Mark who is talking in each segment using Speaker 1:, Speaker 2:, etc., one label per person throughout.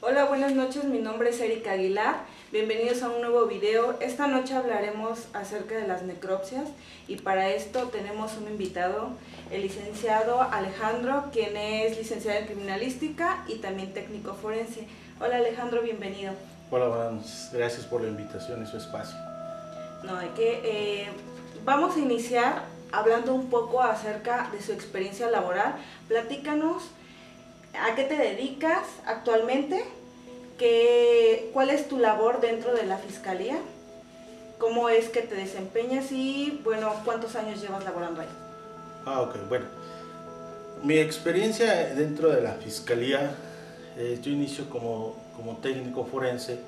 Speaker 1: Hola, buenas noches, mi nombre es Erika Aguilar, bienvenidos a un nuevo video. Esta noche hablaremos acerca de las necropsias y para esto tenemos un invitado, el licenciado Alejandro, quien es licenciado en criminalística y también técnico forense. Hola Alejandro, bienvenido.
Speaker 2: Hola, buenas, gracias por la invitación y su espacio.
Speaker 1: No, vamos a iniciar hablando un poco acerca de su experiencia laboral. Platícanos. ¿A qué te dedicas actualmente? ¿Cuál es tu labor dentro de la Fiscalía? ¿Cómo es que te desempeñas? Y, bueno, ¿cuántos años llevas laborando ahí?
Speaker 2: Ok, bueno. Mi experiencia dentro de la Fiscalía, yo inicio como técnico forense,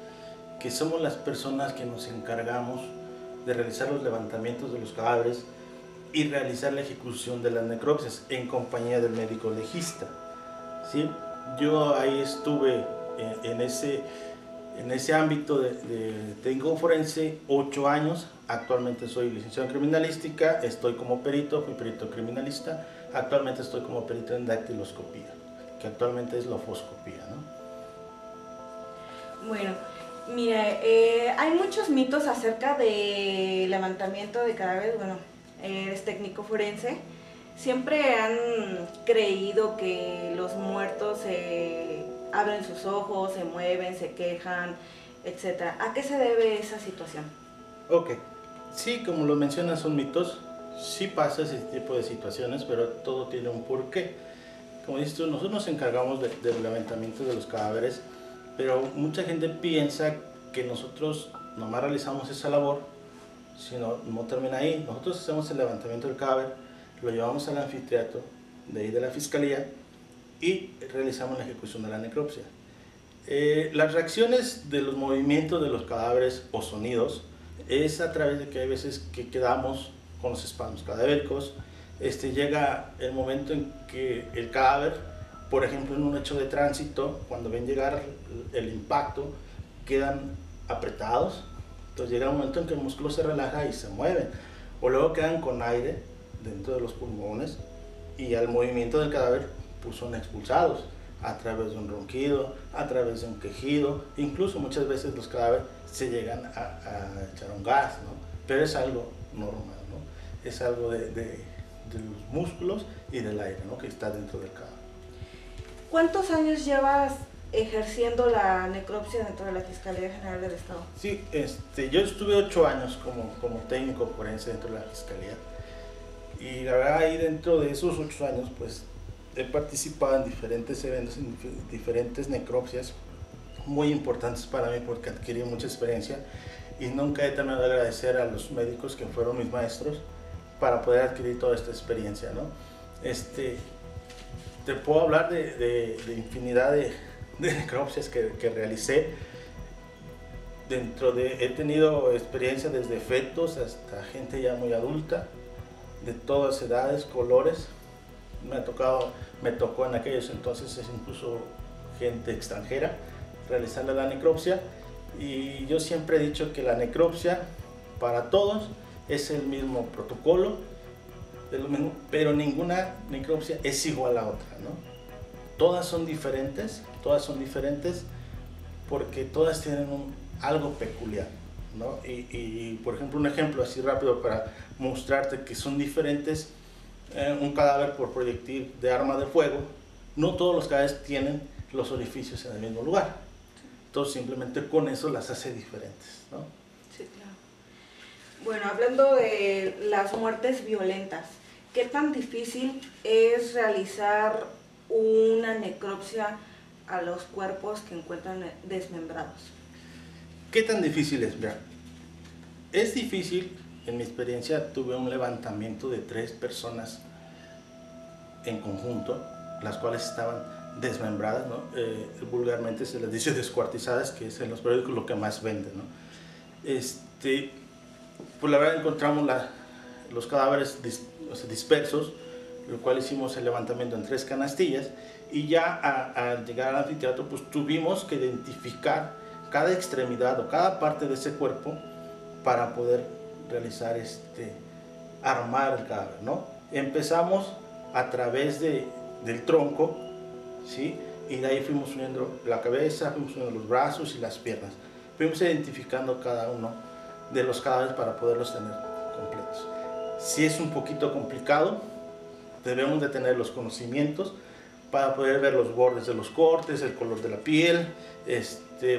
Speaker 2: que somos las personas que nos encargamos de realizar los levantamientos de los cadáveres y realizar la ejecución de las necropsias en compañía del médico legista. ¿Sí? Yo ahí estuve en ese ámbito de técnico forense 8 años. Actualmente soy licenciado en criminalística, estoy como perito, fui perito criminalista. Actualmente estoy como perito en dactiloscopía, que actualmente es la ofoscopía, ¿no?
Speaker 1: Bueno, mira, hay muchos mitos acerca de levantamiento de cadáveres. Bueno, eres técnico forense. Siempre han creído que los muertos abren sus ojos, se mueven, se quejan, etc. ¿A qué se debe esa situación?
Speaker 2: Ok, sí, como lo mencionas, son mitos. Sí pasa ese tipo de situaciones, pero todo tiene un porqué. Como dices tú, nosotros nos encargamos del levantamiento de los cadáveres, pero mucha gente piensa que nosotros nomás realizamos esa labor, sino no termina ahí. Nosotros hacemos el levantamiento del cadáver, lo llevamos al anfiteatro de ahí de la Fiscalía y realizamos la ejecución de la necropsia. Las reacciones de los movimientos de los cadáveres o sonidos es a través de que hay veces que quedamos con los espasmos cadavéricos. Llega el momento en que el cadáver, por ejemplo en un hecho de tránsito, cuando ven llegar el impacto, quedan apretados. Entonces llega un momento en que el músculo se relaja y se mueven, o luego quedan con aire dentro de los pulmones y al movimiento del cadáver pues son expulsados a través de un ronquido, a través de un quejido. Incluso muchas veces los cadáveres se llegan a echar un gas, ¿no? Pero es algo normal, ¿no? Es algo de los músculos y del aire, ¿no?, que está dentro del cadáver.
Speaker 1: ¿Cuántos años llevas ejerciendo la necropsia dentro de la Fiscalía General del Estado?
Speaker 2: Sí, yo estuve 8 años como técnico forense dentro de la Fiscalía, y la verdad ahí dentro de esos 8 años pues he participado en diferentes eventos, en diferentes necropsias muy importantes para mí porque adquirí mucha experiencia y nunca he terminado de agradecer a los médicos que fueron mis maestros para poder adquirir toda esta experiencia, ¿no? Te puedo hablar de infinidad de necropsias que realicé. He tenido experiencia desde fetos hasta gente ya muy adulta, de todas edades, colores. Me tocó en aquellos entonces incluso gente extranjera realizando la necropsia, y yo siempre he dicho que la necropsia para todos es el mismo protocolo, pero ninguna necropsia es igual a otra, ¿no? Todas son diferentes porque todas tienen algo peculiar, ¿no? Y por ejemplo, un ejemplo así rápido para mostrarte que son diferentes. Un cadáver por proyectil de arma de fuego, no todos los cadáveres tienen los orificios en el mismo lugar. Entonces simplemente con eso las hace diferentes, ¿no?
Speaker 1: Sí, claro. Bueno, hablando de las muertes violentas, ¿qué tan difícil es realizar una necropsia a los cuerpos que encuentran desmembrados?
Speaker 2: ¿Qué tan difícil es? Mira, es difícil. En mi experiencia tuve un levantamiento de 3 personas en conjunto, las cuales estaban desmembradas, ¿no? Vulgarmente se les dice descuartizadas, que es en los periódicos lo que más venden, ¿no? Pues la verdad encontramos los cadáveres dispersos, lo cual hicimos el levantamiento en 3 canastillas, y ya al llegar al anfiteatro pues tuvimos que identificar cada extremidad o cada parte de ese cuerpo para poder realizar armar el cadáver, ¿no? Empezamos a través del tronco, ¿sí? y de ahí fuimos uniendo la cabeza, fuimos uniendo los brazos y las piernas. Fuimos identificando cada uno de los cadáveres para poderlos tener completos. Si es un poquito complicado, debemos de tener los conocimientos para poder ver los bordes de los cortes, el color de la piel.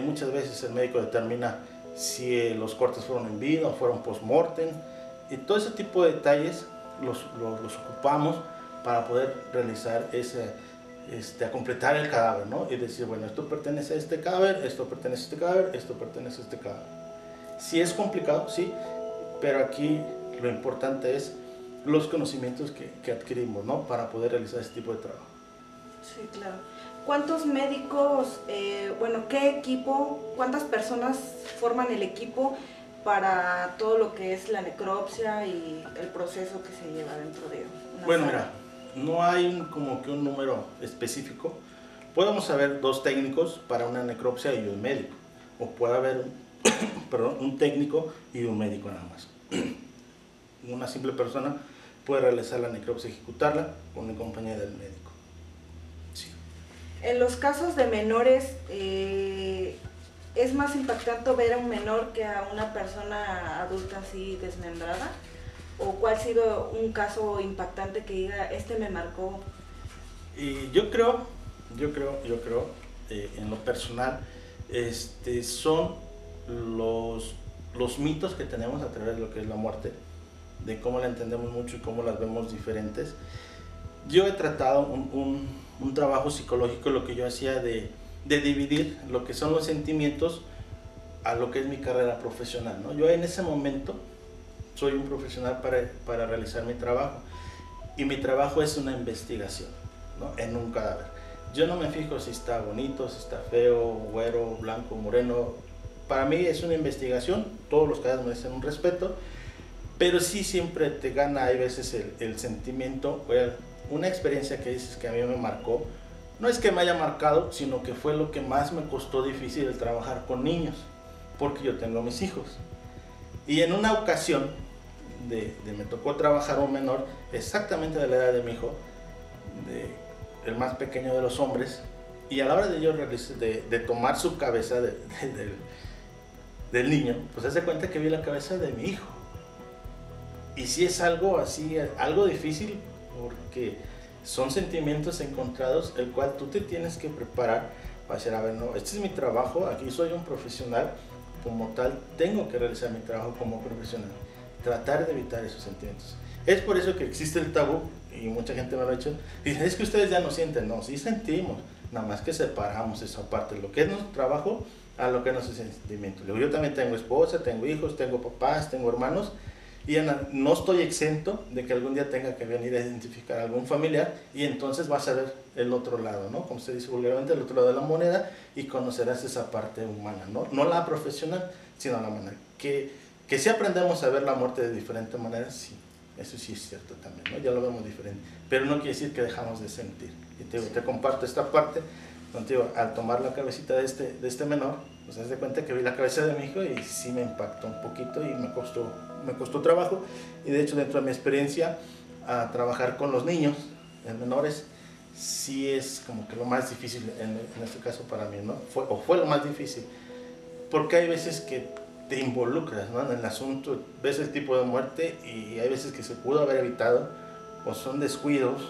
Speaker 2: Muchas veces el médico determina si los cortes fueron en vida o fueron post-mortem, y todo ese tipo de detalles los ocupamos para poder realizar a completar el cadáver, ¿no? Y decir, bueno, esto pertenece a este cadáver, esto pertenece a este cadáver, esto pertenece a este cadáver. Sí es complicado, sí, pero aquí lo importante es los conocimientos que adquirimos, ¿no? Para poder realizar este tipo de trabajo.
Speaker 1: Sí, claro. ¿Cuántos médicos, qué equipo, cuántas personas forman el equipo para todo lo que es la necropsia y el proceso que se lleva dentro de una
Speaker 2: Bueno,
Speaker 1: sala?
Speaker 2: mira, no hay como que un número específico. Podemos haber 2 técnicos para una necropsia y un médico, o puede haber un técnico y un médico nada más. Una simple persona puede realizar la necropsia y ejecutarla con la compañía del médico. Sí.
Speaker 1: En los casos de menores, ¿es más impactante ver a un menor que a una persona adulta así desmembrada? ¿O cuál ha sido un caso impactante que diga, este me marcó?
Speaker 2: Y yo creo, en lo personal, son los mitos que tenemos a través de lo que es la muerte, de cómo la entendemos mucho y cómo las vemos diferentes. Yo he tratado un trabajo psicológico, lo que yo hacía de dividir lo que son los sentimientos a lo que es mi carrera profesional, ¿no? Yo en ese momento soy un profesional para realizar mi trabajo, y mi trabajo es una investigación, ¿no? En un cadáver. Yo no me fijo si está bonito, si está feo, güero, blanco, moreno. Para mí es una investigación, todos los cadáveres merecen un respeto, pero sí siempre te gana, hay veces el sentimiento, una experiencia que dices que a mí me marcó. No es que me haya marcado, sino que fue lo que más me costó difícil el trabajar con niños, porque yo tengo mis hijos. Y en una ocasión me tocó trabajar un menor exactamente de la edad de mi hijo, el más pequeño de los hombres, y a la hora de yo de tomar su cabeza del niño, pues se hace cuenta que vi la cabeza de mi hijo. Y sí es algo así, algo difícil, porque son sentimientos encontrados, el cual tú te tienes que preparar para decir, a ver, no, este es mi trabajo, aquí soy un profesional, como tal, tengo que realizar mi trabajo como profesional, tratar de evitar esos sentimientos. Es por eso que existe el tabú, y mucha gente me lo ha dicho, dicen, es que ustedes ya no sienten. No, sí sentimos, nada más que separamos esa parte, lo que es nuestro trabajo a lo que es nuestro sentimiento. Yo también tengo esposa, tengo hijos, tengo papás, tengo hermanos, y no estoy exento de que algún día tenga que venir a identificar a algún familiar, y entonces vas a ver el otro lado, ¿no? Como se dice vulgarmente, el otro lado de la moneda, y conocerás esa parte humana, no la profesional, sino la humana. Que si aprendemos a ver la muerte de diferentes maneras, sí, eso sí es cierto también, ¿no? Ya lo vemos diferente, pero no quiere decir que dejamos de sentir. Y te comparto esta parte, contigo, al tomar la cabecita de este menor, pues haz de cuenta que vi la cabeza de mi hijo y sí me impactó un poquito y me costó trabajo. Y de hecho, dentro de mi experiencia a trabajar con los niños, menores, sí es como que lo más difícil en este caso para mí, ¿no? Fue lo más difícil, porque hay veces que te involucras, ¿no?, en el asunto, ves el tipo de muerte y hay veces que se pudo haber evitado, o son descuidos,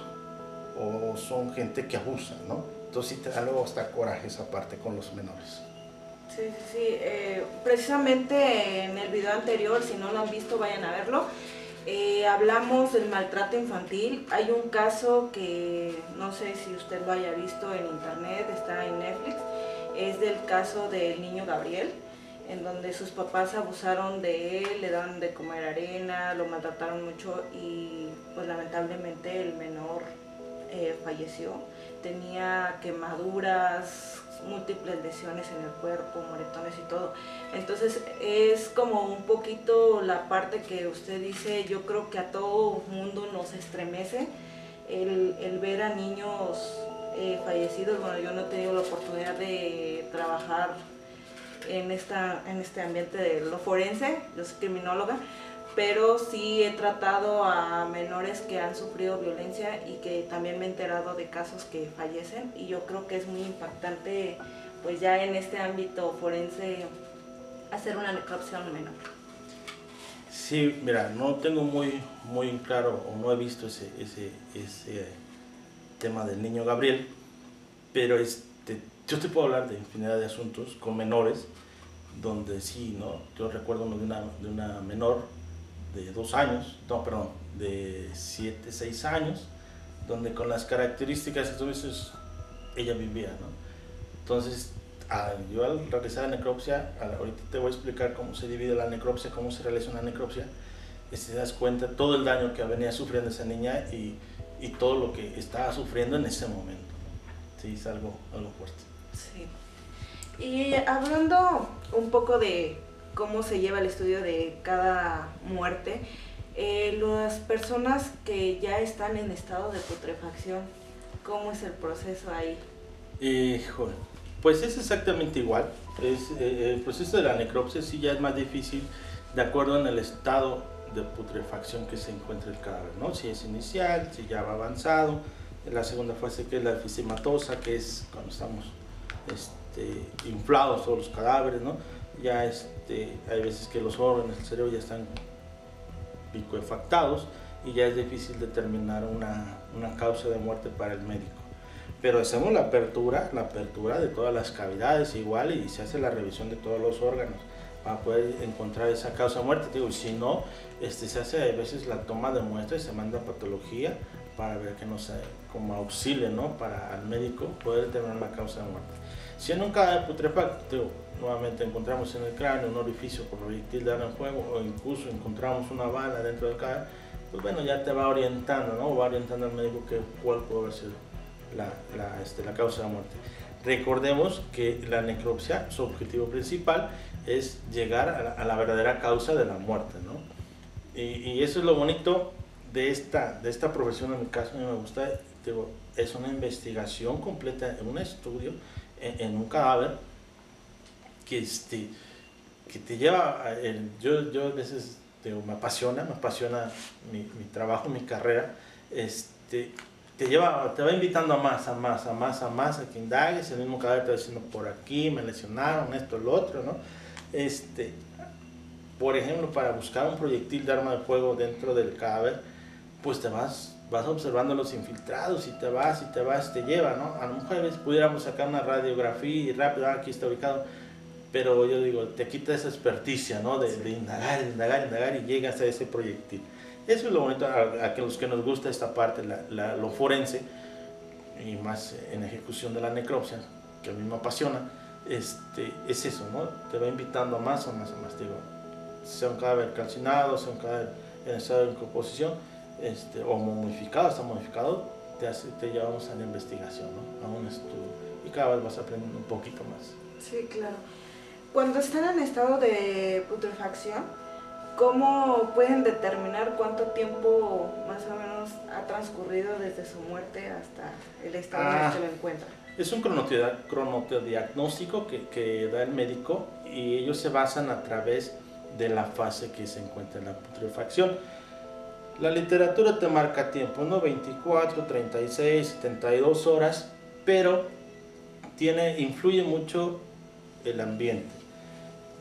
Speaker 2: o son gente que abusa, ¿no? Entonces sí te da luego hasta coraje esa parte con los menores.
Speaker 1: Sí. Precisamente en el video anterior, si no lo han visto, vayan a verlo. Hablamos del maltrato infantil. Hay un caso que no sé si usted lo haya visto en internet, está en Netflix. Es del caso del niño Gabriel, en donde sus papás abusaron de él, le daban de comer arena, lo maltrataron mucho y pues lamentablemente el menor falleció. Tenía quemaduras, múltiples lesiones en el cuerpo, moretones y todo. Entonces es como un poquito la parte que usted dice, yo creo que a todo mundo nos estremece el ver a niños fallecidos. Bueno, yo no he tenido la oportunidad de trabajar en este ambiente de lo forense, yo soy criminóloga, pero sí he tratado a menores que han sufrido violencia y que también me he enterado de casos que fallecen, y yo creo que es muy impactante pues ya en este ámbito forense hacer una necropsia a un menor.
Speaker 2: Sí, mira, no tengo muy claro o no he visto ese tema del niño Gabriel, pero yo te puedo hablar de infinidad de asuntos con menores donde sí, ¿no? Yo recuerdo uno de una menor de 2 años, no, perdón, de 7, 6 años, donde con las características que tú dices, ella vivía, ¿no? Entonces, yo al realizar la necropsia, ahorita te voy a explicar cómo se divide la necropsia, cómo se realiza una necropsia, y te das cuenta todo el daño que venía sufriendo esa niña y todo lo que estaba sufriendo en ese momento, ¿no? Sí, es algo fuerte.
Speaker 1: Sí. Y hablando un poco de cómo se lleva el estudio de cada muerte, las personas que ya están en estado de putrefacción, ¿cómo es el proceso ahí?
Speaker 2: Híjole, pues es exactamente igual. El proceso de la necropsia sí ya es más difícil de acuerdo en el estado de putrefacción que se encuentra el cadáver, ¿no? Si es inicial, si ya va avanzado. En la segunda fase, que es la efisematosa, que es cuando estamos inflados todos los cadáveres, ¿no? Ya hay veces que los órganos del cerebro ya están licuefactados y ya es difícil determinar una causa de muerte para el médico. Pero hacemos la apertura de todas las cavidades igual, y se hace la revisión de todos los órganos para poder encontrar esa causa de muerte. Digo, si no, se hace a veces la toma de muestra y se manda a patología para ver que no sea como auxilio, ¿no? Para al médico poder determinar la causa de muerte. Si en un cadáver putrefacto, nuevamente encontramos en el cráneo un orificio por proyectil de arma de fuego, o incluso encontramos una bala dentro del cadáver, pues bueno, ya te va orientando, ¿no? Va orientando al médico cuál puede haber sido la causa de muerte. Recordemos que la necropsia, su objetivo principal es llegar a la verdadera causa de la muerte, ¿no? Y eso es lo bonito de esta profesión. En mi caso, a mí me gusta, digo, es una investigación completa, un estudio en un cadáver que te lleva yo a veces, digo, me apasiona mi trabajo, mi carrera. Te va invitando a más, a que indagues. El mismo cadáver te va diciendo, por aquí me lesionaron, esto, lo otro, ¿no? Por ejemplo, para buscar un proyectil de arma de fuego dentro del cadáver, pues te vas observando los infiltrados y te lleva, ¿no? A lo mejor a veces pudiéramos sacar una radiografía y rápido, aquí está ubicado, pero yo digo, te quita esa experticia, ¿no? De indagar y llegas a ese proyectil. Eso es lo bonito a los que nos gusta esta parte, lo forense, y más en ejecución de la necropsia, que a mí me apasiona. Es eso, ¿no? Te va invitando a más. Digo, sea un cadáver calcinado, sea un cadáver en estado de decomposición, o momificado, está modificado, te llevamos a la investigación, ¿no? A un estudio, y cada vez vas aprendiendo un poquito más.
Speaker 1: Sí, claro. Cuando están en estado de putrefacción, ¿cómo pueden determinar cuánto tiempo más o menos ha transcurrido desde su muerte hasta el estado en el que lo encuentran?
Speaker 2: Es un cronotodiagnóstico que da el médico, y ellos se basan a través de la fase que se encuentra en la putrefacción. La literatura te marca tiempo, ¿no? 24, 36, 72 horas, pero influye mucho el ambiente.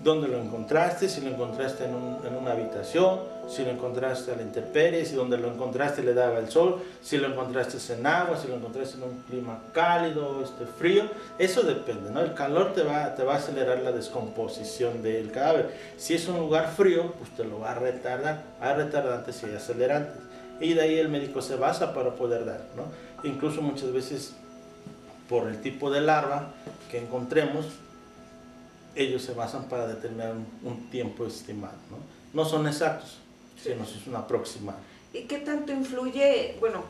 Speaker 2: ¿Dónde lo encontraste? Si lo encontraste en una habitación, si lo encontraste a la intemperie, si donde lo encontraste le daba el sol, si lo encontraste en agua, si lo encontraste en un clima cálido, frío. Eso depende, ¿no? El calor te va a acelerar la descomposición del cadáver. Si es un lugar frío, pues te lo va a retardar. Hay retardantes y hay acelerantes. Y de ahí el médico se basa para poder dar, ¿no? Incluso muchas veces, por el tipo de larva que encontremos, ellos se basan para determinar un tiempo estimado, ¿no? No son exactos, sino es un aproximado.
Speaker 1: ¿Y qué tanto influye? Bueno,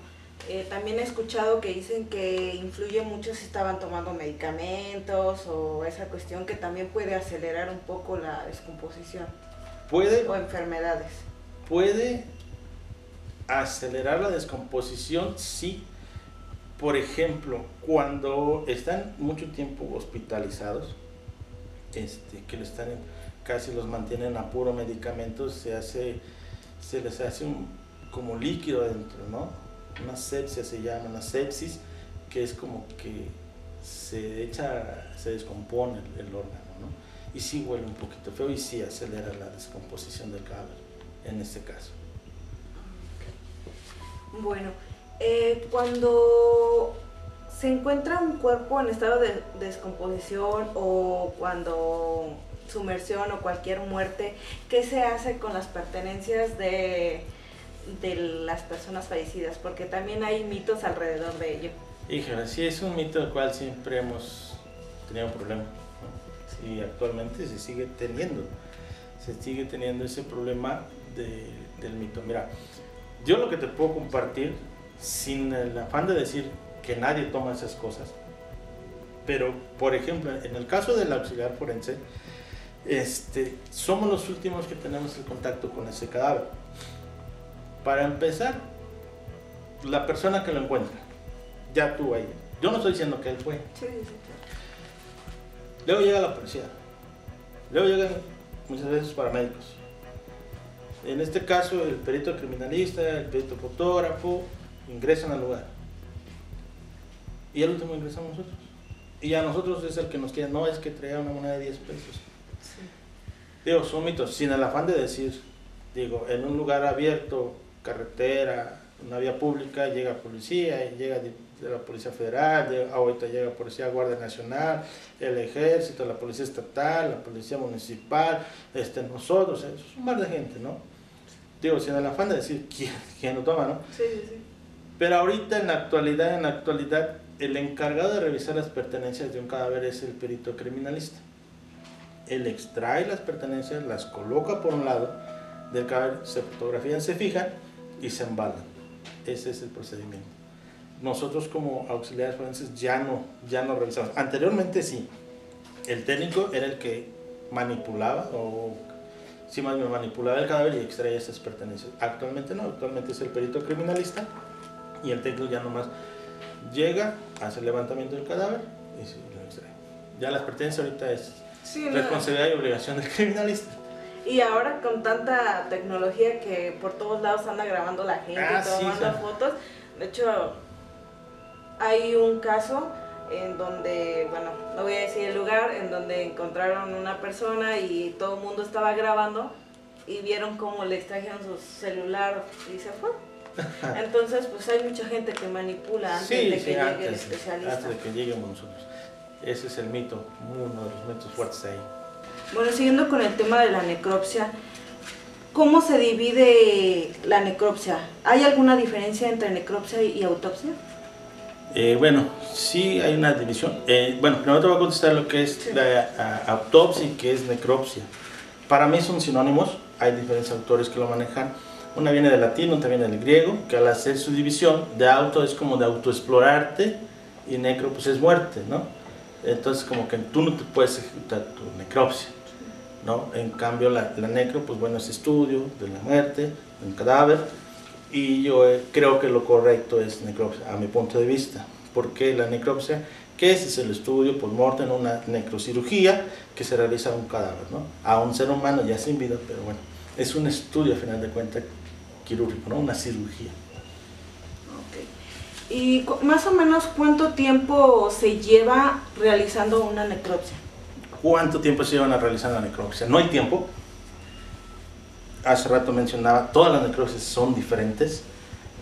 Speaker 1: también he escuchado que dicen que influye mucho si estaban tomando medicamentos, o esa cuestión que también puede acelerar un poco la descomposición.
Speaker 2: ¿Puede?
Speaker 1: O enfermedades.
Speaker 2: Puede acelerar la descomposición, sí. Por ejemplo, cuando están mucho tiempo hospitalizados, que casi los mantienen a puro medicamentos, se hace se les hace como líquido adentro, ¿no? Una sepsia se llama, una sepsis, que es como que se descompone el órgano, ¿no? Y sí huele un poquito feo y sí acelera la descomposición del cadáver, en este caso.
Speaker 1: Bueno, cuando se encuentra un cuerpo en estado de descomposición o cuando sumersión o cualquier muerte, ¿qué se hace con las pertenencias de las personas fallecidas? Porque también hay mitos alrededor de ello.
Speaker 2: Híjole, sí, es un mito del cual siempre hemos tenido problemas, ¿no? Y actualmente se sigue teniendo ese problema del mito. Mira, yo lo que te puedo compartir, sin el afán de decir que nadie toma esas cosas, pero por ejemplo, en el caso del auxiliar forense, somos los últimos que tenemos el contacto con ese cadáver. Para empezar, la persona que lo encuentra, ya tú ahí. Yo no estoy diciendo que él fue.
Speaker 1: Sí, sí, sí.
Speaker 2: Luego llega la policía. Luego llegan muchas veces paramédicos. En este caso, el perito criminalista, el perito fotógrafo, ingresan al lugar. Y al último ingresamos nosotros. Y a nosotros es el que nos queda, no es que traía una moneda de 10 pesos.
Speaker 1: Sí.
Speaker 2: Digo, son mitos, sin el afán de decir, digo, en un lugar abierto, carretera, una vía pública, llega policía, y llega de la Policía Federal, ahorita llega Policía Guardia Nacional, el Ejército, la Policía Estatal, la Policía Municipal, nosotros, es un mar de gente, ¿no? Digo, sin el afán de decir quién lo toma, ¿no?
Speaker 1: Sí, sí, sí.
Speaker 2: Pero ahorita, en la actualidad, el encargado de revisar las pertenencias de un cadáver es el perito criminalista. Él extrae las pertenencias, las coloca por un lado del cadáver, se fotografían, se fijan y se embalan. Ese es el procedimiento. Nosotros como auxiliares forenses ya no revisamos. Anteriormente sí, el técnico era el que manipulaba manipulaba el cadáver y extraía esas pertenencias. Actualmente no, actualmente es el perito criminalista y el técnico ya nomás llega, hace el levantamiento del cadáver y sí, lo extrae. Ya las pertenencias ahorita es responsabilidad y obligación del criminalista.
Speaker 1: Y ahora con tanta tecnología que por todos lados anda grabando la gente, tomando fotos, de hecho hay un caso en donde, bueno, no voy a decir el lugar, en donde encontraron una persona y todo el mundo estaba grabando y vieron cómo le extrajeron su celular y se fue. Entonces, pues hay mucha gente que manipula antes de que llegue el especialista.
Speaker 2: Antes de que lleguemos nosotros. Ese es el mito, uno de los mitos fuertes ahí.
Speaker 1: Bueno, siguiendo con el tema de la necropsia, ¿cómo se divide la necropsia? ¿Hay alguna diferencia entre necropsia y autopsia?
Speaker 2: Bueno, sí hay una división. Bueno, primero te voy a contestar lo que es la autopsia y qué es necropsia. Para mí son sinónimos, hay diferentes autores que lo manejan. Una viene del latín, otra viene del griego, que al hacer su división, de auto es como de autoexplorarte y necro pues es muerte, ¿no? Entonces como que tú no te puedes ejecutar tu necropsia, ¿no? En cambio la necro, pues bueno, es estudio de la muerte, de un cadáver, y yo creo que lo correcto es necropsia, a mi punto de vista. Porque la necropsia, que es el estudio post-mortem, una necrocirugía que se realiza a un cadáver, ¿no? A un ser humano ya sin vida, pero bueno, es un estudio a final de cuentas quirúrgico, ¿no? Una cirugía.
Speaker 1: Okay. ¿Y más o menos cuánto tiempo se lleva realizando una necropsia?
Speaker 2: ¿Cuánto tiempo se llevan a realizar la necropsia? No hay tiempo. Hace rato mencionaba, todas las necropsias son diferentes.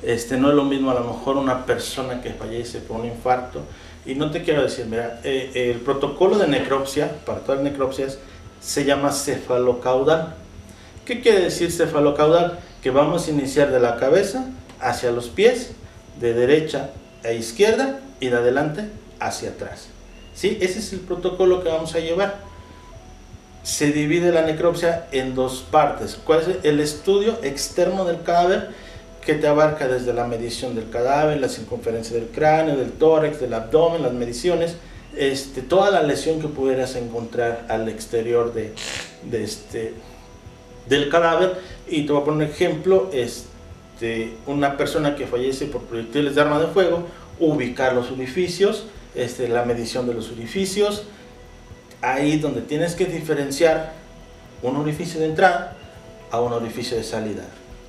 Speaker 2: No es lo mismo a lo mejor una persona que fallece por un infarto. Y no te quiero decir, mira, el protocolo de necropsia, para todas las necropsias, se llama cefalocaudal. ¿Qué quiere decir cefalocaudal? Que vamos a iniciar de la cabeza hacia los pies, de derecha a izquierda y de adelante hacia atrás. ¿Sí? Ese es el protocolo que vamos a llevar. Se divide la necropsia en dos partes. ¿Cuál es el estudio externo del cadáver? Que te abarca desde la medición del cadáver, la circunferencia del cráneo, del tórax, del abdomen, las mediciones, toda la lesión que pudieras encontrar al exterior del cadáver. Y te voy a poner un ejemplo, una persona que fallece por proyectiles de arma de fuego, ubicar los orificios, la medición de los orificios, ahí donde tienes que diferenciar un orificio de entrada a un orificio de salida.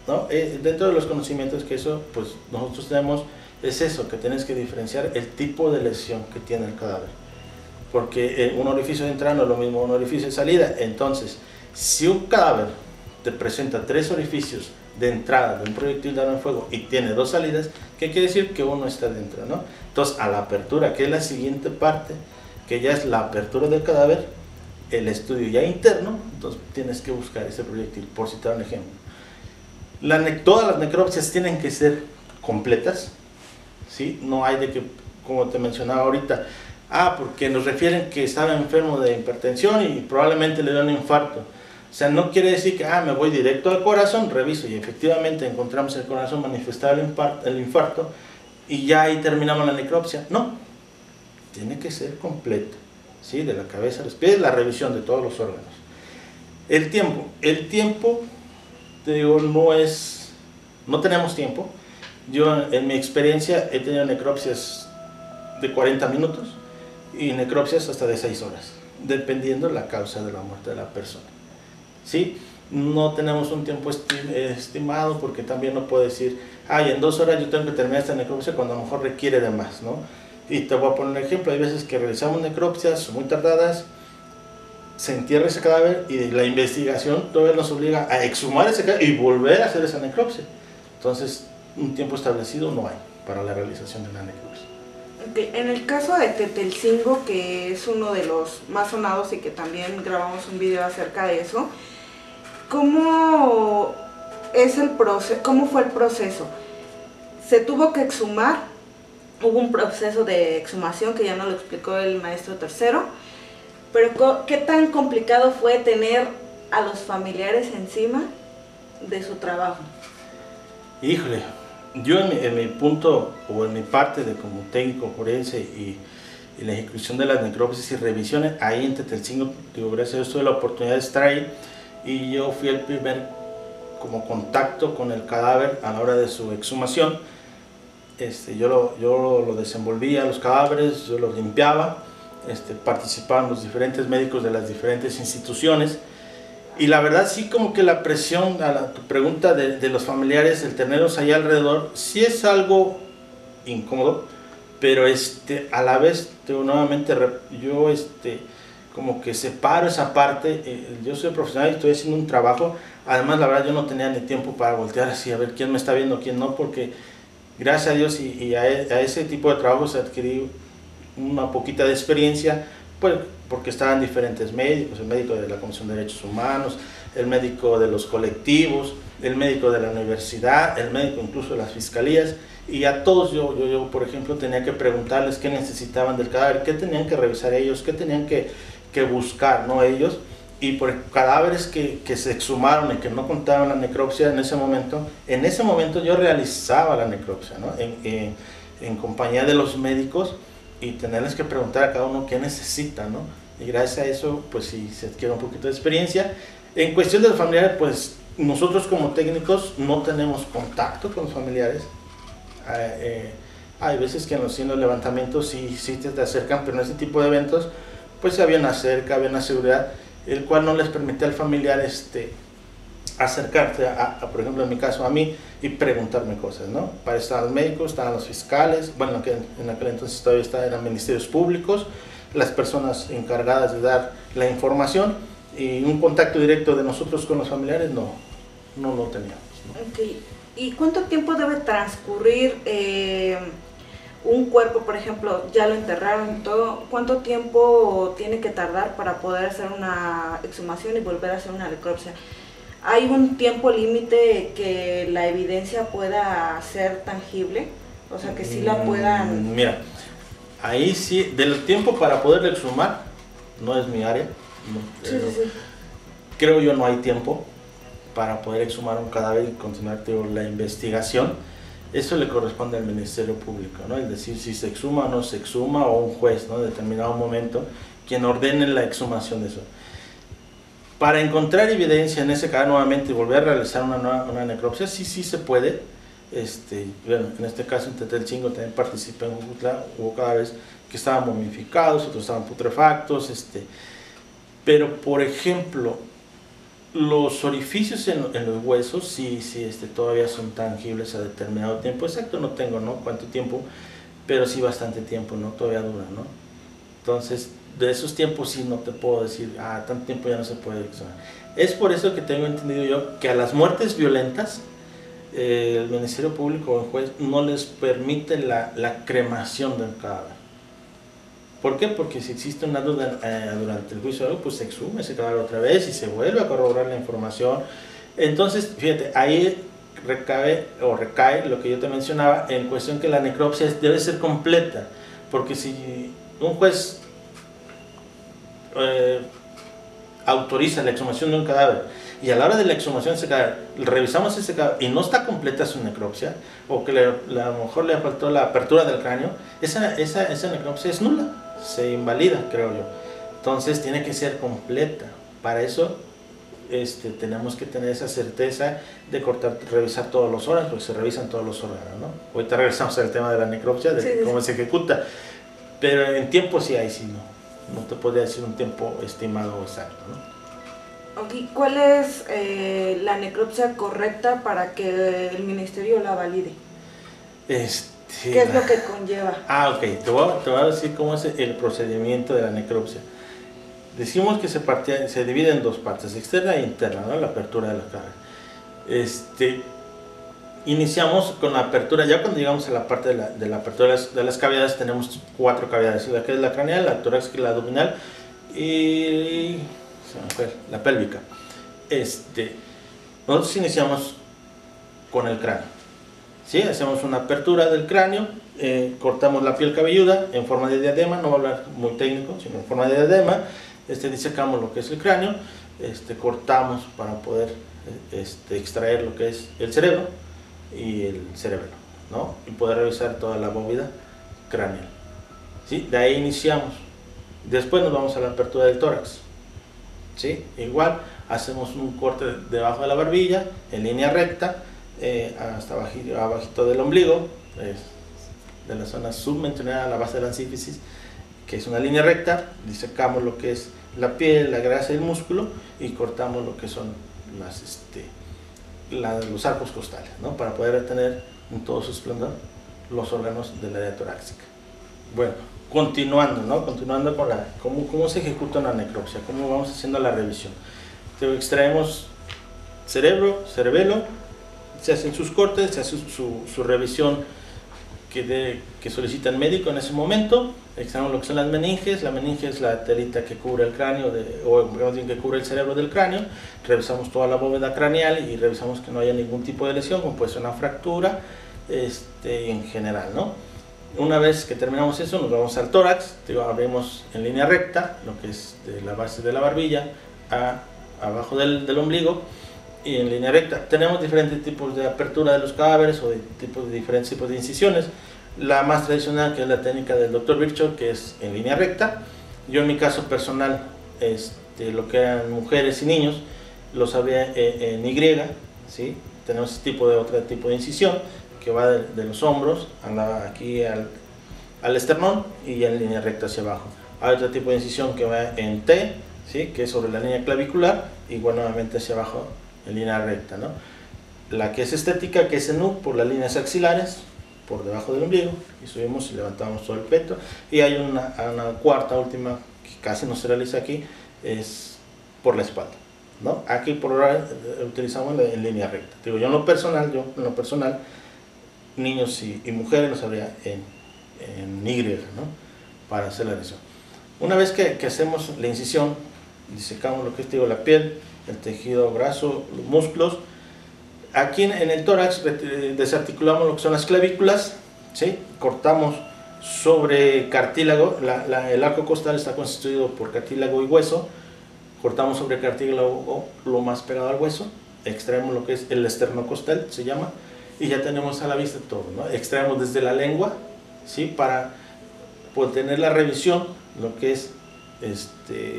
Speaker 2: ¿no? Dentro de los conocimientos que eso, pues nosotros tenemos, es eso, que tienes que diferenciar el tipo de lesión que tiene el cadáver. Porque un orificio de entrada no es lo mismo un orificio de salida. Entonces, si un cadáver te presenta 3 orificios de entrada de un proyectil de arma de fuego y tiene 2 salidas, ¿qué quiere decir? Que uno está dentro, ¿no? Entonces, a la apertura, que es la siguiente parte, que ya es la apertura del cadáver, el estudio ya interno, entonces tienes que buscar ese proyectil, por citar un ejemplo. Todas las necropsias tienen que ser completas, ¿sí? No hay de que, como te mencionaba ahorita, porque nos refieren que estaba enfermo de hipertensión y probablemente le dio un infarto. O sea, no quiere decir que me voy directo al corazón, reviso y efectivamente encontramos el corazón manifestado el infarto y ya ahí terminamos la necropsia. No, tiene que ser completo, ¿sí? De la cabeza a los pies, la revisión de todos los órganos. El tiempo, te digo, no tenemos tiempo. Yo en mi experiencia he tenido necropsias de 40 minutos y necropsias hasta de 6 horas, dependiendo la causa de la muerte de la persona, ¿sí? No tenemos un tiempo estimado porque también no puedo decir, en 2 horas yo tengo que terminar esta necropsia cuando a lo mejor requiere de más, ¿no? Y te voy a poner un ejemplo, hay veces que realizamos necropsias muy tardadas, se entierra ese cadáver y la investigación todavía nos obliga a exhumar ese cadáver y volver a hacer esa necropsia. Entonces, un tiempo establecido no hay para la realización de la necropsia.
Speaker 1: En el caso de Tetelcingo, que es uno de los más sonados y que también grabamos un video acerca de eso, ¿cómo fue el proceso? ¿Se tuvo que exhumar? Hubo un proceso de exhumación que ya nos lo explicó el maestro tercero, pero ¿qué tan complicado fue tener a los familiares encima de su trabajo?
Speaker 2: Híjole, yo en mi punto o en mi parte de como técnico forense y la ejecución de las necropsias y revisiones, ahí en Tetelcingo, digo, gracias a Dios tuve la oportunidad de estar ahí y yo fui el primer como contacto con el cadáver a la hora de su exhumación. Yo lo desenvolvía, los cadáveres, yo los limpiaba, participaban los diferentes médicos de las diferentes instituciones y la verdad sí como que la presión a tu pregunta de los familiares, el tenerlos ahí alrededor, sí es algo incómodo, pero a la vez nuevamente yo como que separo esa parte. Yo soy profesional y estoy haciendo un trabajo, además la verdad yo no tenía ni tiempo para voltear así a ver quién me está viendo, quién no, porque gracias a Dios y a ese tipo de trabajos adquirí una poquita de experiencia, pues porque estaban diferentes médicos, el médico de la Comisión de Derechos Humanos, el médico de los colectivos, el médico de la universidad, el médico incluso de las fiscalías, y a todos yo por ejemplo tenía que preguntarles qué necesitaban del cadáver, qué tenían que revisar ellos, qué tenían que buscar, ¿no? Ellos, y por cadáveres que se exhumaron y que no contaban la necropsia en ese momento yo realizaba la necropsia, ¿no? En compañía de los médicos y tenerles que preguntar a cada uno qué necesita, ¿no? Y gracias a eso, pues sí, se adquiere un poquito de experiencia. En cuestión de los familiares, pues nosotros como técnicos no tenemos contacto con los familiares. Hay veces que en los levantamientos sí te acercan, pero en este tipo de eventos, pues había una cerca, había una seguridad, el cual no les permitía al familiar acercarte, por ejemplo en mi caso a mí, y preguntarme cosas, ¿no? Para estar los médicos, estaban los fiscales, bueno, que en aquel entonces todavía eran ministerios públicos, las personas encargadas de dar la información, y un contacto directo de nosotros con los familiares no lo teníamos, ¿no?
Speaker 1: Okay. ¿Y cuánto tiempo debe transcurrir un cuerpo, por ejemplo, ya lo enterraron y todo? ¿Cuánto tiempo tiene que tardar para poder hacer una exhumación y volver a hacer una necropsia? ¿Hay un tiempo límite que la evidencia pueda ser tangible? O sea, que sí la puedan...
Speaker 2: Mira, ahí sí, del tiempo para poder exhumar, no es mi área. No,
Speaker 1: sí.
Speaker 2: Creo yo no hay tiempo para poder exhumar un cadáver y continuar la investigación. Eso le corresponde al Ministerio Público, ¿no? Es decir, si se exhuma o no se exhuma, o un juez, ¿no? En determinado momento, quien ordene la exhumación de eso. Para encontrar evidencia en ese caso nuevamente y volver a realizar una necropsia, sí se puede. Bueno, en este caso en Tetelcingo también participé en Jujutla, hubo cadáveres que estaban momificados, otros estaban putrefactos, pero por ejemplo, Los orificios en los huesos sí, todavía son tangibles a determinado tiempo. Exacto, no tengo, ¿no? Cuánto tiempo, pero sí bastante tiempo, ¿no? Todavía dura, ¿no? Entonces, de esos tiempos sí no te puedo decir, tanto tiempo ya no se puede exhumar. Es por eso que tengo entendido yo que a las muertes violentas, el Ministerio Público o el juez no les permite la cremación del cadáver. ¿Por qué? Porque si existe una duda durante el juicio, pues se exhume ese cadáver otra vez y se vuelve a corroborar la información. Entonces, fíjate, ahí recae lo que yo te mencionaba en cuestión que la necropsia debe ser completa, porque si un juez autoriza la exhumación de un cadáver y a la hora de la exhumación de ese cadáver revisamos ese cadáver y no está completa su necropsia, o que a lo mejor le faltó la apertura del cráneo, esa necropsia es nula, se invalida, creo yo. Entonces tiene que ser completa. Para eso tenemos que tener esa certeza de revisar todos los órganos, porque se revisan todos los órganos, ¿no? Ahorita regresamos al tema de la necropsia, de cómo se ejecuta, pero en tiempo sí hay, sí no te podría decir un tiempo estimado exacto, ¿no?
Speaker 1: Okay. ¿Cuál es la necropsia correcta para que el ministerio la valide? ¿Qué es lo que conlleva?
Speaker 2: Ok, te voy a decir cómo es el procedimiento de la necropsia. Decimos que se divide en dos partes, externa e interna, ¿no? La apertura de la cara. Iniciamos con la apertura. Ya cuando llegamos a la parte de la apertura de las cavidades, tenemos 4 cavidades, la que es la craneal, la torácica, la abdominal y la pélvica. Nosotros iniciamos con el cráneo, ¿sí? Hacemos una apertura del cráneo, cortamos la piel cabelluda en forma de diadema, no voy a hablar muy técnico, sino en forma de diadema. Disecamos lo que es el cráneo, cortamos para poder extraer lo que es el cerebro y el cerebro, ¿no? Y poder revisar toda la bóveda craneal, ¿sí? De ahí iniciamos. Después nos vamos a la apertura del tórax, ¿sí? Igual hacemos un corte debajo de la barbilla en línea recta hasta abajito del ombligo, de la zona submencionada a la base de la sífisis, que es una línea recta. Disecamos lo que es la piel, la grasa y el músculo y cortamos lo que son los arcos costales, ¿no? Para poder retener en todo su esplendor los órganos del área torácica. Bueno, continuando con cómo se ejecuta una necropsia, cómo vamos haciendo la revisión. Extraemos cerebelo, se hacen sus cortes, se hace su revisión que solicita el médico en ese momento. Extraemos lo que son las meninges. La meninge es la telita que cubre el cráneo, o más bien que cubre el cerebro del cráneo. Revisamos toda la bóveda craneal y revisamos que no haya ningún tipo de lesión, como puede ser una fractura en general, ¿no? Una vez que terminamos eso, nos vamos al tórax. Abrimos en línea recta lo que es de la base de la barbilla abajo del ombligo, y en línea recta. Tenemos diferentes tipos de apertura de los cadáveres o diferentes tipos de incisiones. La más tradicional, que es la técnica del Dr. Virchow, que es en línea recta. Yo en mi caso personal, lo que eran mujeres y niños, los había en Y, ¿sí? Tenemos otro tipo de incisión que va de los hombros aquí al esternón y en línea recta hacia abajo. Hay otro tipo de incisión que va en T, ¿sí? Que es sobre la línea clavicular, igual nuevamente hacia abajo en línea recta, ¿no? La que es estética, que es en U, por las líneas axilares, por debajo del ombligo, y subimos y levantamos todo el pecho. Y hay una cuarta, última, que casi no se realiza aquí, es por la espalda, ¿no? Aquí por ahora utilizamos en línea recta. Yo en lo personal, niños y mujeres los habría en Y, ¿no? Para hacer la lesión. Una vez que hacemos la incisión, disecamos lo que es, la piel, el tejido graso, los músculos. Aquí en el tórax desarticulamos lo que son las clavículas, ¿sí? Cortamos sobre cartílago. El arco costal está constituido por cartílago y hueso. Cortamos sobre cartílago lo más pegado al hueso. Extraemos lo que es el esternocostal, se llama, y ya tenemos a la vista todo, ¿no? Extraemos desde la lengua, ¿sí? Para poder tener la revisión, lo que es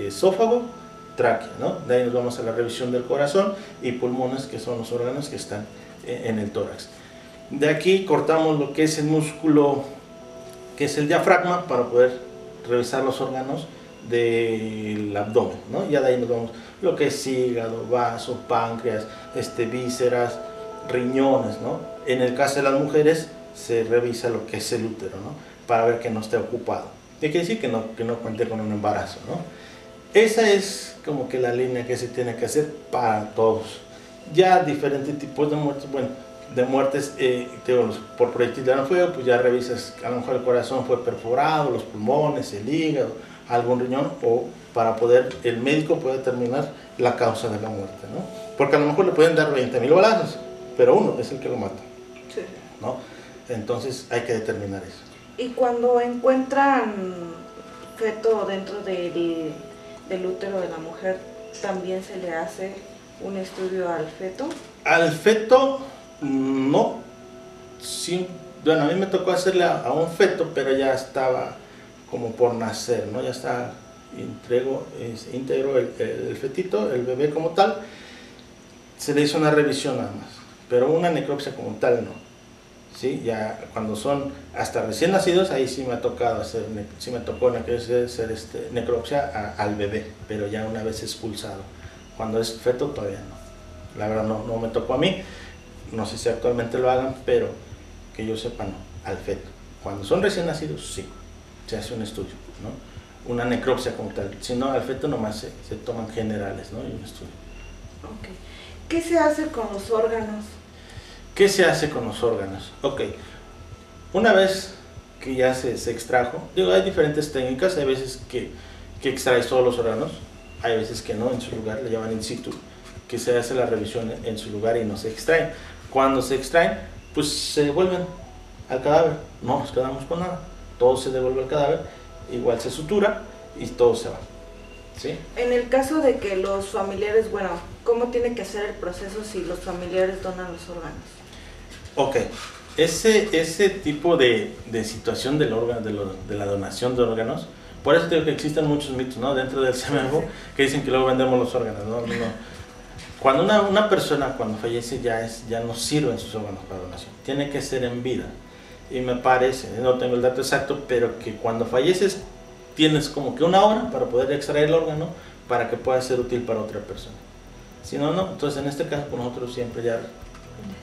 Speaker 2: esófago, tráquea, ¿no? De ahí nos vamos a la revisión del corazón y pulmones, que son los órganos que están en el tórax. De aquí cortamos lo que es el músculo, que es el diafragma, para poder revisar los órganos del abdomen, ¿no? Ya de ahí nos vamos lo que es hígado, vaso, páncreas, vísceras, riñones, ¿no? En el caso de las mujeres se revisa lo que es el útero, ¿no? Para ver que no esté ocupado. Y quiere decir que no cuente con un embarazo, ¿no? Esa es como que la línea que se tiene que hacer para todos. Ya diferentes tipos de muertes, bueno, de muertes por proyectil de fuego, pues ya revisas, a lo mejor el corazón fue perforado, los pulmones, el hígado, algún riñón, o para poder, el médico puede determinar la causa de la muerte, ¿no? Porque a lo mejor le pueden dar 20.000 balazos, pero uno es el que lo mata, sí, ¿no? Entonces hay que determinar eso.
Speaker 1: Y cuando encuentran feto dentro del útero de la mujer, ¿también se le hace un estudio al feto?
Speaker 2: Al feto, no. Sí, bueno, a mí me tocó hacerle a un feto, pero ya estaba como por nacer, ¿no? Ya está íntegro el fetito, el bebé como tal. Se le hizo una revisión nada más, pero una necropsia como tal no. ¿Sí? Ya cuando son hasta recién nacidos, ahí sí me ha tocado hacer, sí me tocó hacer necropsia al bebé, pero ya una vez expulsado. Cuando es feto todavía no. La verdad no me tocó a mí, no sé si actualmente lo hagan, pero que yo sepa no, al feto. Cuando son recién nacidos sí, se hace un estudio, ¿no? Una necropsia como tal, si no al feto nomás se toman generales, ¿no? Y un estudio.
Speaker 1: Okay. ¿Qué se hace con los órganos?
Speaker 2: ¿Qué se hace con los órganos? Ok, una vez que ya se extrajo, digo, hay diferentes técnicas, hay veces que extraes todos los órganos, hay veces que no, en su lugar, le llaman in situ, que se hace la revisión en su lugar y no se extraen. Cuando se extraen, pues se devuelven al cadáver, no nos quedamos con nada, todo se devuelve al cadáver, igual se sutura y todo se va. ¿Sí?
Speaker 1: En el caso de que los familiares, bueno, ¿cómo tiene que ser el proceso si los familiares donan los órganos?
Speaker 2: Ok, ese tipo de situación del órgano, de la donación de órganos, por eso digo que existen muchos mitos, ¿no? Dentro del CEMEFO, que dicen que luego vendemos los órganos, ¿no? Cuando una persona cuando fallece ya no sirven sus órganos para donación, tiene que ser en vida. Y me parece, no tengo el dato exacto, pero que cuando falleces tienes como que una hora para poder extraer el órgano para que pueda ser útil para otra persona. Si no, no. Entonces en este caso pues nosotros siempre ya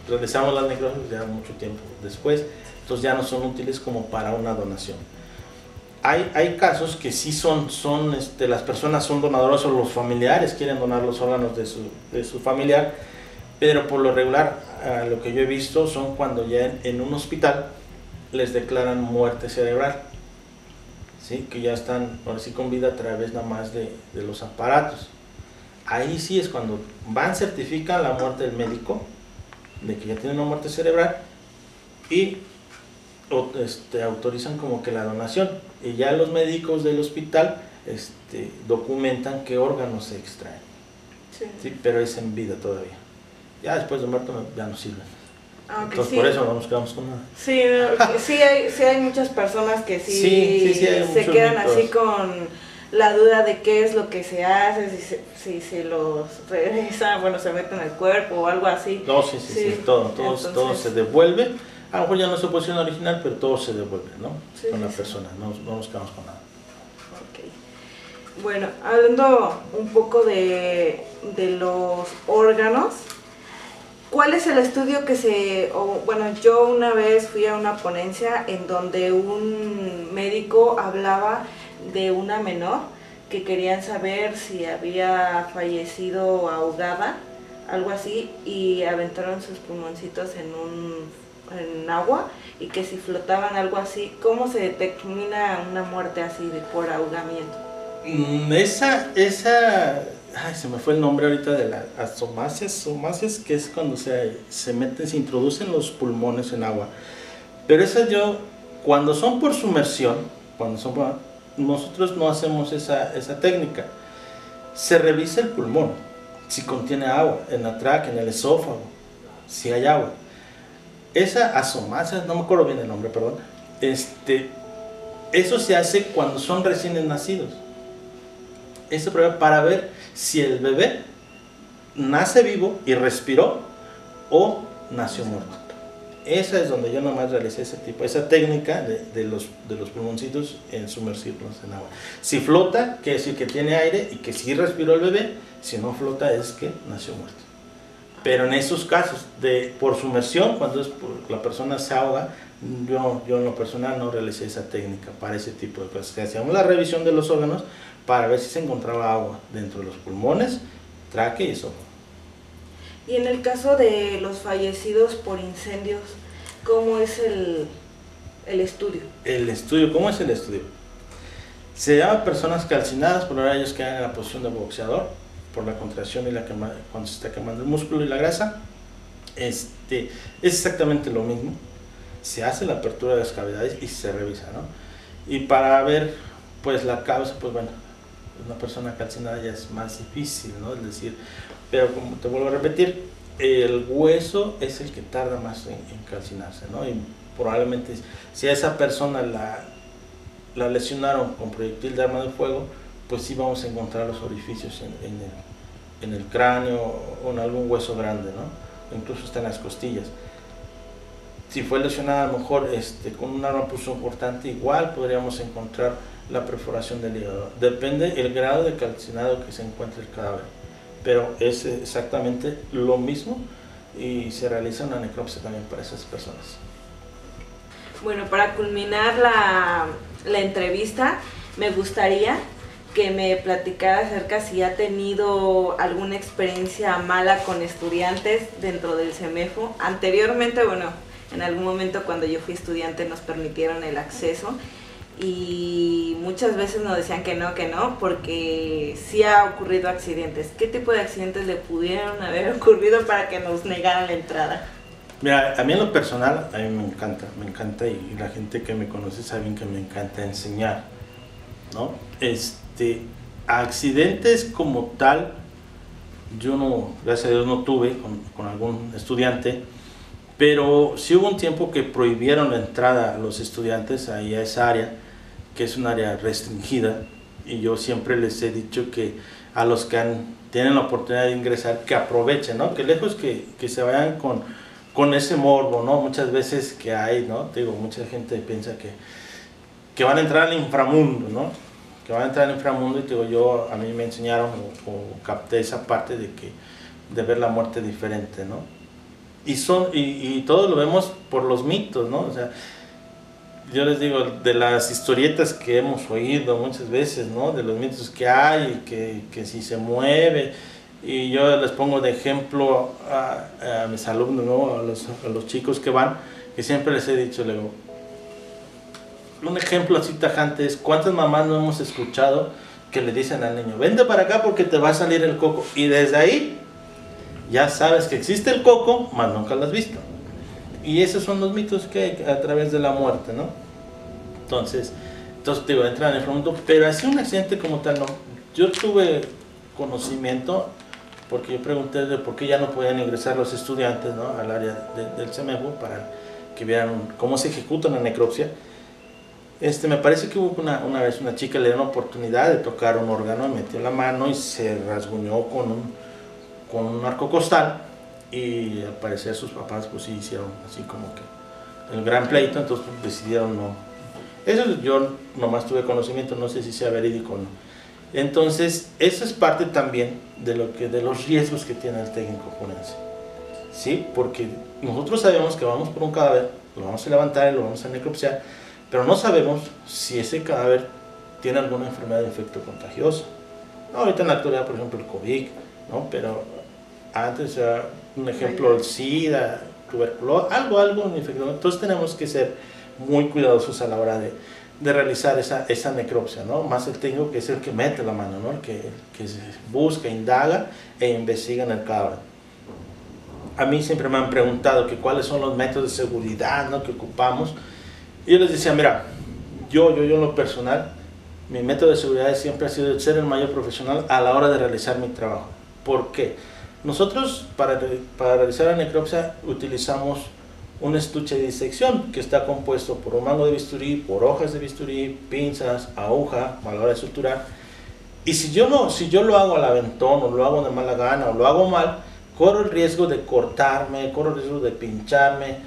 Speaker 2: realizamos las necropsias ya mucho tiempo después, entonces ya no son útiles como para una donación. Hay casos que sí son las personas son donadoras o los familiares quieren donar los órganos de su familiar, pero por lo regular lo que yo he visto son cuando ya en un hospital les declaran muerte cerebral, ¿sí? Que ya están ahora sí con vida a través nada más de los aparatos. Ahí sí es cuando certifican la muerte del médico, de que ya tiene una muerte cerebral, y autorizan como que la donación, y ya los médicos del hospital documentan qué órganos se extraen. Sí. ¿Sí? Pero es en vida todavía. Ya después de muerto ya no sirven. Okay, entonces sí. Por eso no nos quedamos con nada.
Speaker 1: Sí, sí hay muchas personas que sí se quedan mitos. Así con la duda de qué es lo que se hace, si se los regresa, bueno, se mete en el cuerpo o algo así.
Speaker 2: No, sí, todo se devuelve. A lo mejor ya no es su posición original, pero todo se devuelve, ¿no? Sí, con la persona, no nos quedamos con nada.
Speaker 1: Okay. Bueno, hablando un poco de los órganos, ¿cuál es el estudio bueno, yo una vez fui a una ponencia en donde un médico hablaba de una menor que querían saber si había fallecido ahogada, algo así, y aventaron sus pulmoncitos en agua, y que si flotaban algo así, ¿cómo se determina una muerte así por ahogamiento?
Speaker 2: Ay, se me fue el nombre ahorita de la asomacias, que es cuando se introducen los pulmones en agua. Pero cuando son por sumersión, nosotros no hacemos esa técnica. Se revisa el pulmón, si contiene agua, en la tráquea, en el esófago, si hay agua. Esa asomacias, no me acuerdo bien el nombre, perdón, eso se hace cuando son recién nacidos. Esta prueba para ver si el bebé nace vivo y respiró o nació muerto. esa es donde yo nomás realicé esa técnica de los pulmoncitos en sumergirlos en agua. Si flota, quiere decir que tiene aire y que sí respiró el bebé. Si no flota, es que nació muerto. Pero en esos casos, por sumersión, cuando la persona se ahoga, yo en lo personal no realicé esa técnica para ese tipo de cosas. Hacíamos la revisión de los órganos para ver si se encontraba agua dentro de los pulmones, tráquea y esófago.
Speaker 1: Y en el caso de los fallecidos por incendios, ¿cómo es el estudio?
Speaker 2: El estudio, ¿cómo es el estudio? Se llama personas calcinadas, por ahora ellos quedan en la posición de boxeador, por la contracción y cuando se está quemando el músculo y la grasa. Es exactamente lo mismo. Se hace la apertura de las cavidades y se revisa, ¿no? Y para ver, pues la causa, pues bueno, una persona calcinada ya es más difícil, ¿no? Es decir, pero como te vuelvo a repetir, el hueso es el que tarda más en calcinarse, ¿no? Y probablemente si a esa persona la lesionaron con proyectil de arma de fuego, pues sí vamos a encontrar los orificios en el cráneo o en algún hueso grande, ¿no? Incluso hasta en las costillas. Si fue lesionada a lo mejor con un arma punzocortante, igual podríamos encontrar la perforación del hígado. Depende el grado de calcinado que se encuentre el cadáver, pero es exactamente lo mismo y se realiza una necropsia también para esas personas.
Speaker 1: Bueno, para culminar la entrevista, me gustaría que me platicara acerca si ha tenido alguna experiencia mala con estudiantes dentro del CEMEFO. Anteriormente, bueno, en algún momento cuando yo fui estudiante nos permitieron el acceso y muchas veces nos decían que no, porque sí ha ocurrido accidentes. ¿Qué tipo de accidentes le pudieron haber ocurrido para que nos negaran la entrada?
Speaker 2: Mira, a mí en lo personal, a mí me encanta y la gente que me conoce saben que me encanta enseñar, ¿no? Accidentes como tal, yo no, gracias a Dios no tuve con algún estudiante, pero sí hubo un tiempo que prohibieron la entrada a los estudiantes ahí a esa área, que es un área restringida, y yo siempre les he dicho que a los que tienen la oportunidad de ingresar, que aprovechen, ¿no? Que lejos que se vayan con ese morbo, ¿no? Muchas veces que hay, ¿no? Te digo, mucha gente piensa que van a entrar al inframundo, ¿no? Que van a entrar al inframundo y te digo, a mí me enseñaron o capté esa parte de ver la muerte diferente, ¿no? Y todo lo vemos por los mitos, ¿no? O sea, yo les digo, de las historietas que hemos oído muchas veces, ¿no? De los mitos que hay, que si se mueve, y yo les pongo de ejemplo a mis alumnos, ¿no? A los chicos que van, que siempre les he dicho, le digo, un ejemplo así tajante es, ¿cuántas mamás no hemos escuchado que le dicen al niño, vente para acá porque te va a salir el coco? Y desde ahí ya sabes que existe el coco, mas nunca lo has visto. Y esos son los mitos que hay a través de la muerte, ¿no? Entonces te digo, entran en el inframundo, pero así un accidente como tal, no. Yo tuve conocimiento, porque yo pregunté de por qué ya no podían ingresar los estudiantes, ¿no? Al área del CEMEFO para que vieran cómo se ejecuta una necropsia. Me parece que hubo una vez una chica le dio una oportunidad de tocar un órgano, metió la mano y se rasguñó con un arco costal, y al parecer sus papás pues sí hicieron así como que el gran pleito, entonces pues, decidieron no. Eso yo nomás tuve conocimiento, no sé si sea verídico o no. Entonces eso es parte también de los riesgos que tiene el técnico forense, ¿sí? Porque nosotros sabemos que vamos por un cadáver, lo vamos a levantar y lo vamos a necropsiar, pero no sabemos si ese cadáver tiene alguna enfermedad de infecto contagioso. No, ahorita en la actualidad, por ejemplo, el COVID, ¿no? Pero antes era un ejemplo, el SIDA, tuberculosis, algo infectado. Entonces tenemos que ser muy cuidadosos a la hora de realizar esa necropsia, ¿no? Más el técnico, que es el que mete la mano, ¿no? El que busca, indaga e investiga en el cadáver. A mí siempre me han preguntado que cuáles son los métodos de seguridad, ¿no? Que ocupamos. Y yo les decía, mira, yo en lo personal, mi método de seguridad siempre ha sido ser el mayor profesional a la hora de realizar mi trabajo. ¿Por qué? Nosotros para realizar la necropsia utilizamos un estuche de disección que está compuesto por un mango de bisturí, por hojas de bisturí, pinzas, aguja a la hora de suturar. Y si yo lo hago al aventón, o lo hago de mala gana, o lo hago mal, corro el riesgo de cortarme, corro el riesgo de pincharme,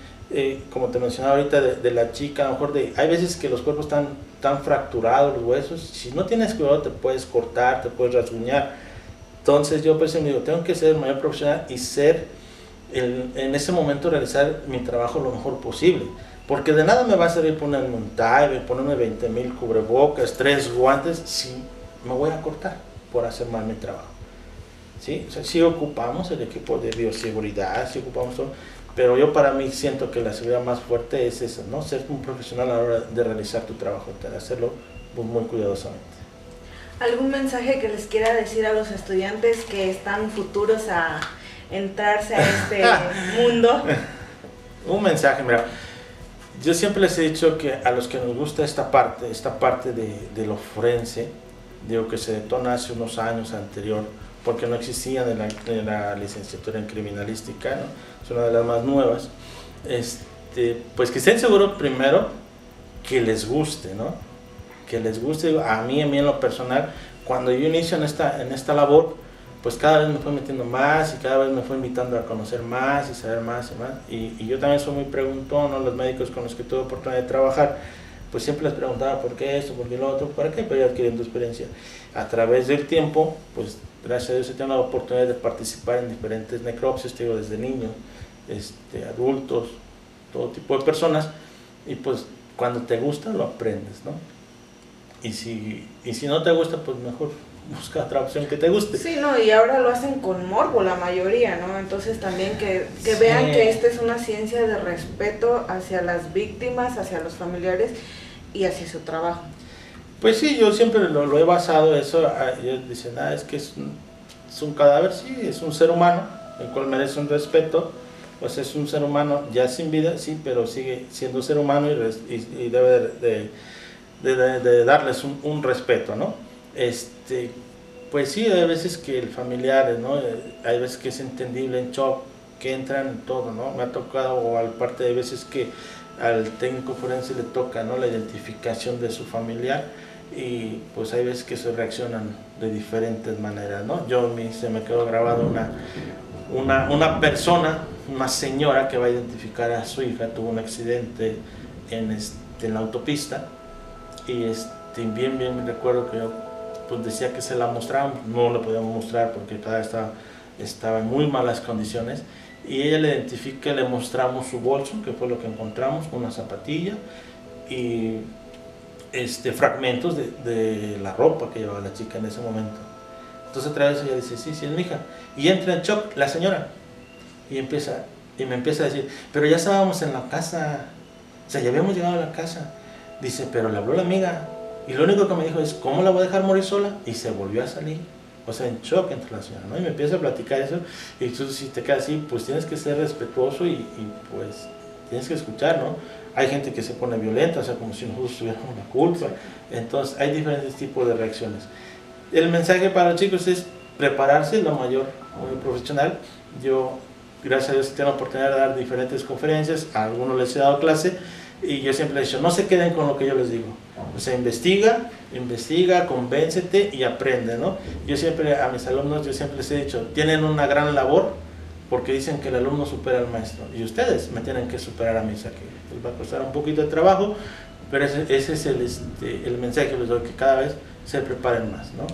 Speaker 2: como te mencionaba ahorita, de la chica, a lo mejor hay veces que los cuerpos están tan fracturados, los huesos, si no tienes cuidado te puedes cortar, te puedes rasguñar. Entonces yo pues me digo, tengo que ser el mayor profesional y en ese momento realizar mi trabajo lo mejor posible. Porque de nada me va a servir ponerme un tie, ponerme 20,000 cubrebocas, 3 guantes, si me voy a cortar por hacer mal mi trabajo. ¿Sí? O sea, sí ocupamos el equipo de bioseguridad, sí ocupamos todo, pero yo para mí siento que la seguridad más fuerte es esa, ¿no? Ser un profesional a la hora de realizar tu trabajo, hacerlo muy cuidadosamente.
Speaker 1: ¿Algún mensaje que les quiera decir a los estudiantes que están futuros a entrarse a este mundo?
Speaker 2: Un mensaje, mira, yo siempre les he dicho que a los que nos gusta esta parte de lo forense, digo que se detona hace unos años anterior, porque no existía en la licenciatura en criminalística, ¿no? Es una de las más nuevas. Pues que estén seguros primero que les guste, ¿no? Que les guste. A mí en lo personal, cuando yo inicio en esta labor, pues cada vez me fue metiendo más y cada vez me fue invitando a conocer más y saber más y más. Y yo también soy muy preguntón, ¿no? Los médicos con los que tuve oportunidad de trabajar, pues siempre les preguntaba por qué esto, por qué lo otro, para qué, pero yo adquiriendo experiencia. A través del tiempo, pues gracias a Dios he tenido la oportunidad de participar en diferentes necropsias, te digo, desde niños, adultos, todo tipo de personas, y pues cuando te gusta lo aprendes, ¿no? Y si no te gusta, pues mejor busca otra opción que te guste.
Speaker 1: Sí, no, y ahora lo hacen con morbo la mayoría, ¿no? Entonces también que
Speaker 2: Sí.
Speaker 1: vean que esta es una ciencia de respeto hacia las víctimas, hacia los familiares y hacia su trabajo.
Speaker 2: Pues sí, yo siempre lo he basado eso. Ellos dicen, es que es un cadáver, sí, es un ser humano, el cual merece un respeto. Pues es un ser humano ya sin vida, sí, pero sigue siendo ser humano y debe de darles un respeto, ¿no? Pues sí, hay veces que el familiar, ¿no? Hay veces que es entendible en shock, que entran en todo, ¿no? Me ha tocado, o al parte de veces que al técnico forense le toca, ¿no? La identificación de su familiar, y pues hay veces que se reaccionan de diferentes maneras, ¿no? Se me quedó grabado una persona, una señora que va a identificar a su hija, tuvo un accidente en la autopista, y bien me recuerdo que yo pues decía que se la mostrábamos, no la podíamos mostrar porque cada vez estaba en muy malas condiciones, y ella le identifica, le mostramos su bolso, que fue lo que encontramos, una zapatilla y fragmentos de la ropa que llevaba la chica en ese momento. Entonces otra vez ella dice, sí, es mi hija, y entra en shock la señora y me empieza a decir, pero ya estábamos en la casa, o sea, ya habíamos llegado a la casa. Dice, pero le habló la amiga y lo único que me dijo es, ¿cómo la voy a dejar morir sola? Y se volvió a salir, o sea, en shock entre la señora, ¿no? Y me empieza a platicar eso, y tú si te quedas así, pues tienes que ser respetuoso y pues tienes que escuchar, ¿no? Hay gente que se pone violenta, o sea, como si nosotros tuviéramos la culpa. Entonces hay diferentes tipos de reacciones. El mensaje para los chicos es prepararse lo mayor, muy profesional. Yo, gracias a Dios, tengo la oportunidad de dar diferentes conferencias, a algunos les he dado clase, y yo siempre les he dicho, no se queden con lo que yo les digo. O sea, investiga, convéncete y aprende, ¿no? Yo siempre, a mis alumnos, yo siempre les he dicho, tienen una gran labor, porque dicen que el alumno supera al maestro, y ustedes me tienen que superar a mí, o sea, que les va a costar un poquito de trabajo, pero ese es el mensaje que les doy, que cada vez se preparen más, ¿no?